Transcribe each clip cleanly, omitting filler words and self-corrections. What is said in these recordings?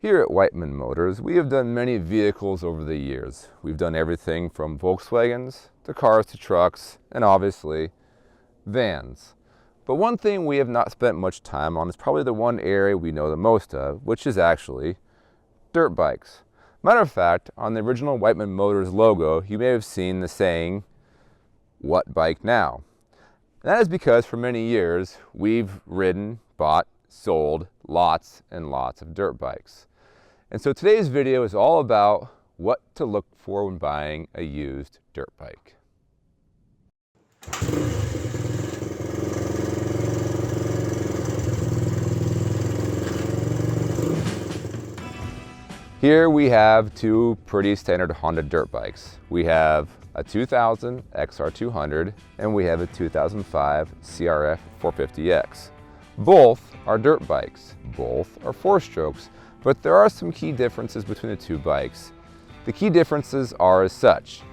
Here at Whiteman Motors, we have done many vehicles over the years. We've done everything from Volkswagens to cars to trucks and obviously vans. But one thing we have not spent much time on is probably the one area we know the most of, which is actually dirt bikes. Matter of fact, on the original Whiteman Motors logo, you may have seen the saying, "What bike now?" And that is because for many years we've ridden, bought, sold lots and lots of dirt bikes. And so today's video is all about what to look for when buying a used dirt bike. Here we have two pretty standard Honda dirt bikes. We have a 2000 XR200 and we have a 2005 CRF 450X. Both are dirt bikes, both are 4-strokes, but there are some key differences between the two bikes. The key differences are as such.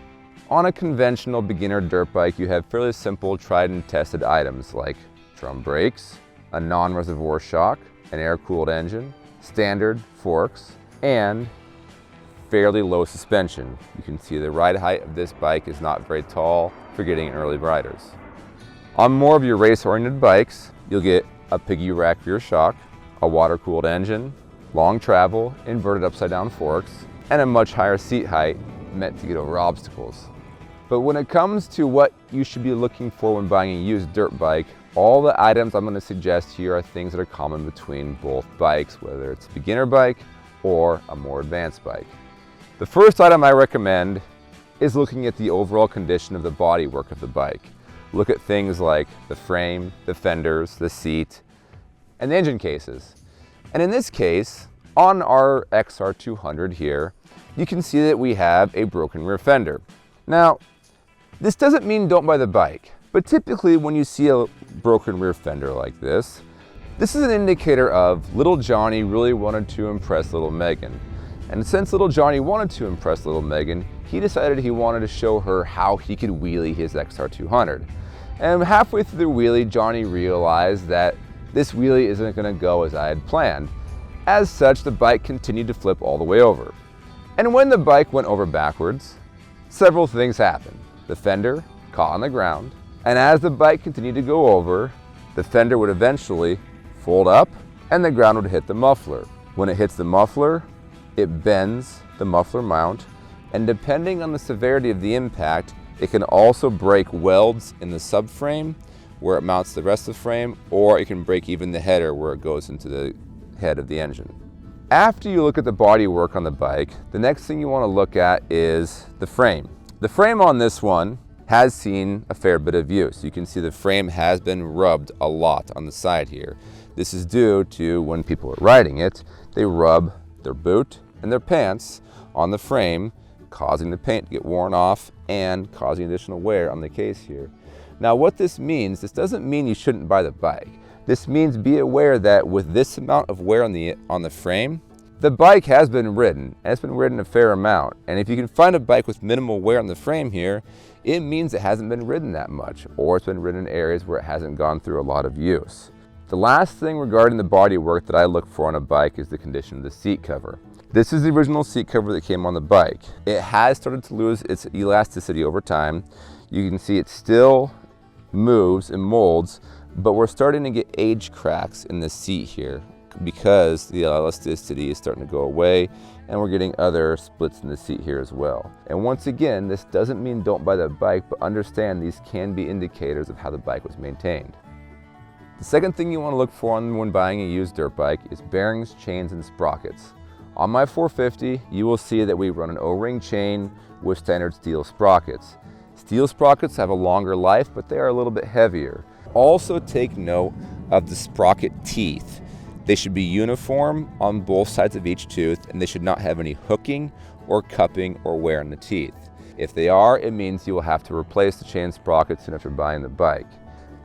On a conventional beginner dirt bike, you have fairly simple tried and tested items like drum brakes, a non-reservoir shock, an air-cooled engine, standard forks, and fairly low suspension. You can see the ride height of this bike is not very tall for getting early riders. On more of your race-oriented bikes, you'll get a piggy rack rear shock, a water-cooled engine, long travel, inverted upside-down forks, and a much higher seat height meant to get over obstacles. But when it comes to what you should be looking for when buying a used dirt bike, all the items I'm going to suggest here are things that are common between both bikes, whether it's a beginner bike or a more advanced bike. The first item I recommend is looking at the overall condition of the bodywork of the bike. Look at things like the frame, the fenders, the seat, and the engine cases. And in this case, on our XR200 here, you can see that we have a broken rear fender. Now, this doesn't mean don't buy the bike, but typically when you see a broken rear fender like this is an indicator of little Johnny really wanted to impress little Megan. And since little Johnny wanted to impress little Megan, he decided he wanted to show her how he could wheelie his XR200. And halfway through the wheelie, Johnny realized that this wheelie isn't going to go as I had planned. As such, the bike continued to flip all the way over. And when the bike went over backwards, several things happened. The fender caught on the ground, and as the bike continued to go over, the fender would eventually fold up and the ground would hit the muffler. When it hits the muffler, it bends the muffler mount, and depending on the severity of the impact, it can also break welds in the subframe where it mounts the rest of the frame, or it can break even the header where it goes into the head of the engine. After you look at the bodywork on the bike, the next thing you want to look at is the frame. The frame on this one has seen a fair bit of use. You can see the frame has been rubbed a lot on the side here. This is due to when people are riding it, they rub their boot and their pants on the frame, causing the paint to get worn off and causing additional wear on the case here. Now what this means, this doesn't mean you shouldn't buy the bike. This means be aware that with this amount of wear on the frame, the bike has been ridden, and it's been ridden a fair amount. And if you can find a bike with minimal wear on the frame here, it means it hasn't been ridden that much, or it's been ridden in areas where it hasn't gone through a lot of use. The last thing regarding the bodywork that I look for on a bike is the condition of the seat cover. This is the original seat cover that came on the bike. It has started to lose its elasticity over time. You can see it still moves and molds, but we're starting to get age cracks in the seat here because the elasticity is starting to go away, and we're getting other splits in the seat here as well. And once again, this doesn't mean don't buy the bike, but understand these can be indicators of how the bike was maintained. The second thing you want to look for when buying a used dirt bike is bearings, chains, and sprockets. On my 450, you will see that we run an O-ring chain with standard steel sprockets. Steel sprockets have a longer life, but they are a little bit heavier. Also take note of the sprocket teeth. They should be uniform on both sides of each tooth, and they should not have any hooking or cupping or wear in the teeth. If they are, it means you will have to replace the chain sprockets soon after buying the bike.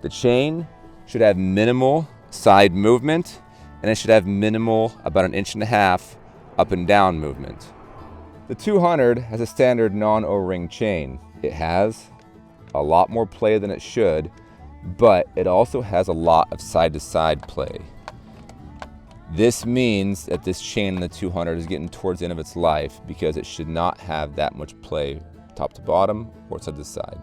The chain should have minimal side movement, and it should have minimal, about 1.5 inches up and down movement. The 200 has a standard non-O-ring chain. It has a lot more play than it should, but it also has a lot of side-to-side play. This means that this chain in the 200 is getting towards the end of its life because it should not have that much play top to bottom or side to side.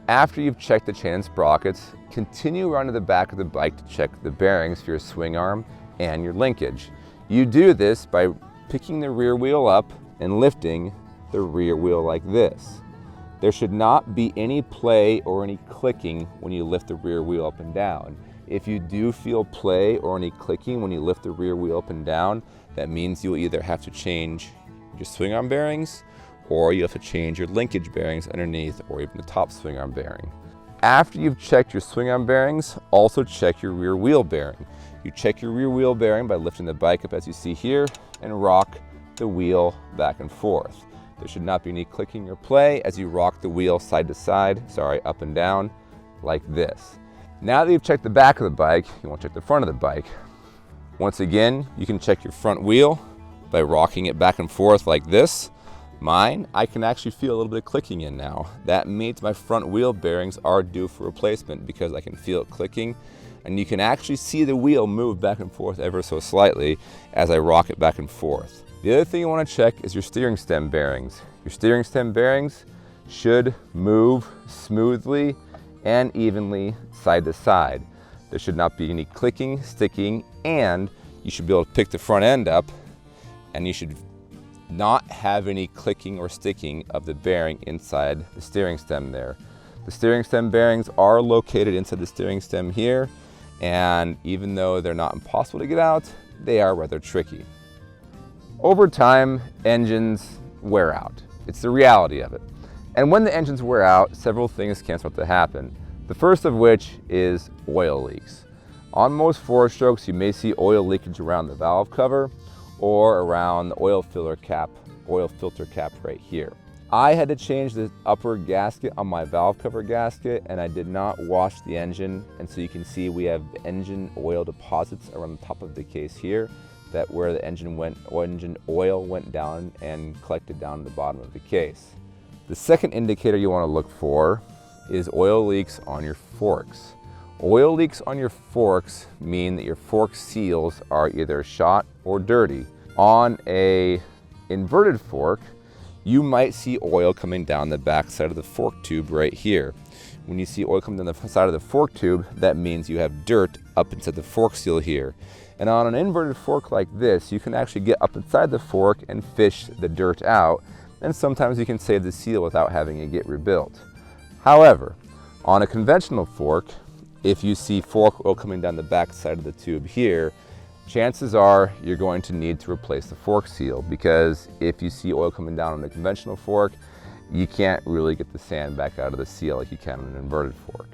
After you've checked the chain and sprockets, continue around to the back of the bike to check the bearings for your swing arm and your linkage. You do this by picking the rear wheel up and lifting the rear wheel like this. There should not be any play or any clicking when you lift the rear wheel up and down. If you do feel play or any clicking when you lift the rear wheel up and down, that means you'll either have to change your swing arm bearings, or you have to change your linkage bearings underneath, or even the top swing arm bearing. After you've checked your swing arm bearings, also check your rear wheel bearing. You check your rear wheel bearing by lifting the bike up as you see here and rock the wheel back and forth. There should not be any clicking or play as you rock the wheel side to side, up and down, like this. Now that you've checked the back of the bike, you want to check the front of the bike. Once again, you can check your front wheel by rocking it back and forth like this. Mine, I can actually feel a little bit of clicking in now. That means my front wheel bearings are due for replacement because I can feel it clicking, and you can actually see the wheel move back and forth ever so slightly as I rock it back and forth. The other thing you want to check is your steering stem bearings. Your steering stem bearings should move smoothly and evenly side to side. There should not be any clicking, sticking, and you should be able to pick the front end up, and you should not have any clicking or sticking of the bearing inside the steering stem there. The steering stem bearings are located inside the steering stem here, and even though they're not impossible to get out, they are rather tricky. Over time, engines wear out. It's the reality of it. And when the engines wear out, several things can start to happen. The first of which is oil leaks. On most four-strokes, you may see oil leakage around the valve cover or around the oil filter cap right here. I had to change the upper gasket on my valve cover gasket, and I did not wash the engine, and so you can see we have engine oil deposits around the top of the case here, that where the engine oil went down and collected down the bottom of the case. The second indicator you want to look for is oil leaks on your forks. Oil leaks on your forks mean that your fork seals are either shot or dirty. On a inverted fork, you might see oil coming down the back side of the fork tube right here. When you see oil coming down the side of the fork tube, that means you have dirt up inside the fork seal here. And on an inverted fork like this, you can actually get up inside the fork and fish the dirt out, and sometimes you can save the seal without having it get rebuilt. However, on a conventional fork, if you see fork oil coming down the back side of the tube here, chances are you're going to need to replace the fork seal, because if you see oil coming down on a conventional fork, you can't really get the sand back out of the seal like you can on an inverted fork.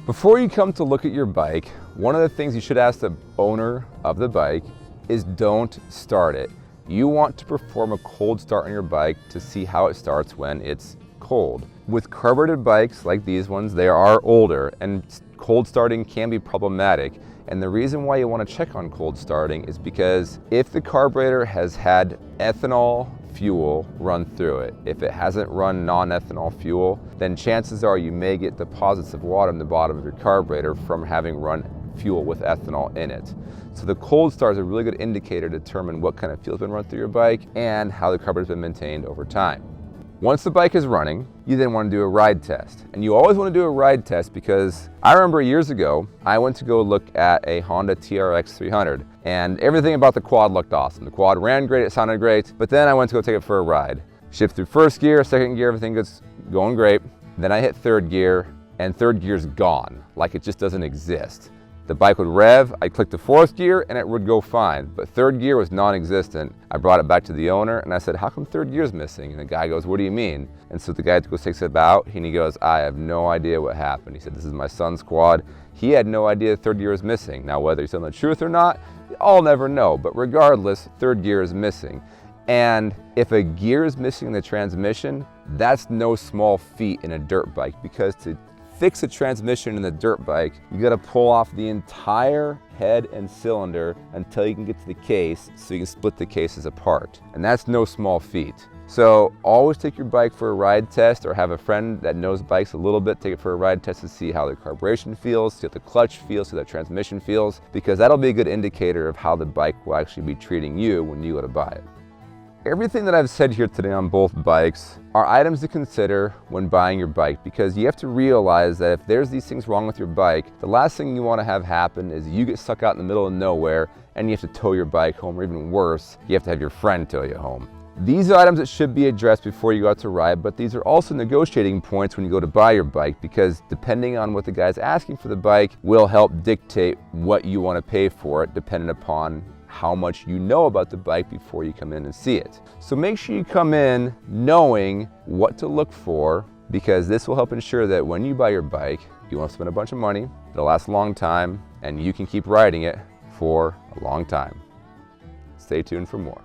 Before you come to look at your bike, one of the things you should ask the owner of the bike is don't start it. You want to perform a cold start on your bike to see how it starts when it's cold. With carbureted bikes like these ones, they are older, and cold starting can be problematic. And the reason why you want to check on cold starting is because if the carburetor has had ethanol fuel run through it, if it hasn't run non-ethanol fuel, then chances are you may get deposits of water in the bottom of your carburetor from having run fuel with ethanol in it. So the cold start is a really good indicator to determine what kind of fuel has been run through your bike and how the carburetor has been maintained over time. Once the bike is running, you then want to do a ride test. And you always want to do a ride test because I remember years ago, I went to go look at a Honda TRX 300, and everything about the quad looked awesome. The quad ran great, it sounded great, but then I went to go take it for a ride. Shift through first gear, second gear, everything was going great. Then I hit third gear, and third gear's gone, like it just doesn't exist. The bike would rev, I'd click the fourth gear, and it would go fine, but third gear was non-existent. I brought it back to the owner, and I said, how come third gear's missing? And the guy goes, what do you mean? And so the guy goes, takes it out, and he goes, I have no idea what happened. He said, this is my son's quad. He had no idea third gear was missing. Now, whether he's telling the truth or not, I'll never know, but regardless, third gear is missing. And if a gear is missing in the transmission, that's no small feat in a dirt bike, because to fix a transmission in the dirt bike, you got to pull off the entire head and cylinder until you can get to the case so you can split the cases apart. And that's no small feat. So always take your bike for a ride test, or have a friend that knows bikes a little bit, take it for a ride test to see how the carburation feels, see how the clutch feels, see how the transmission feels, because that'll be a good indicator of how the bike will actually be treating you when you go to buy it. Everything that I've said here today on both bikes are items to consider when buying your bike, because you have to realize that if there's these things wrong with your bike, the last thing you want to have happen is you get stuck out in the middle of nowhere and you have to tow your bike home, or even worse, you have to have your friend tow you home. These are items that should be addressed before you go out to ride, but these are also negotiating points when you go to buy your bike, because depending on what the guy's asking for the bike will help dictate what you want to pay for it, depending upon how much you know about the bike before you come in and see it. So make sure you come in knowing what to look for, because this will help ensure that when you buy your bike, you won't spend a bunch of money, it'll last a long time, and you can keep riding it for a long time. Stay tuned for more.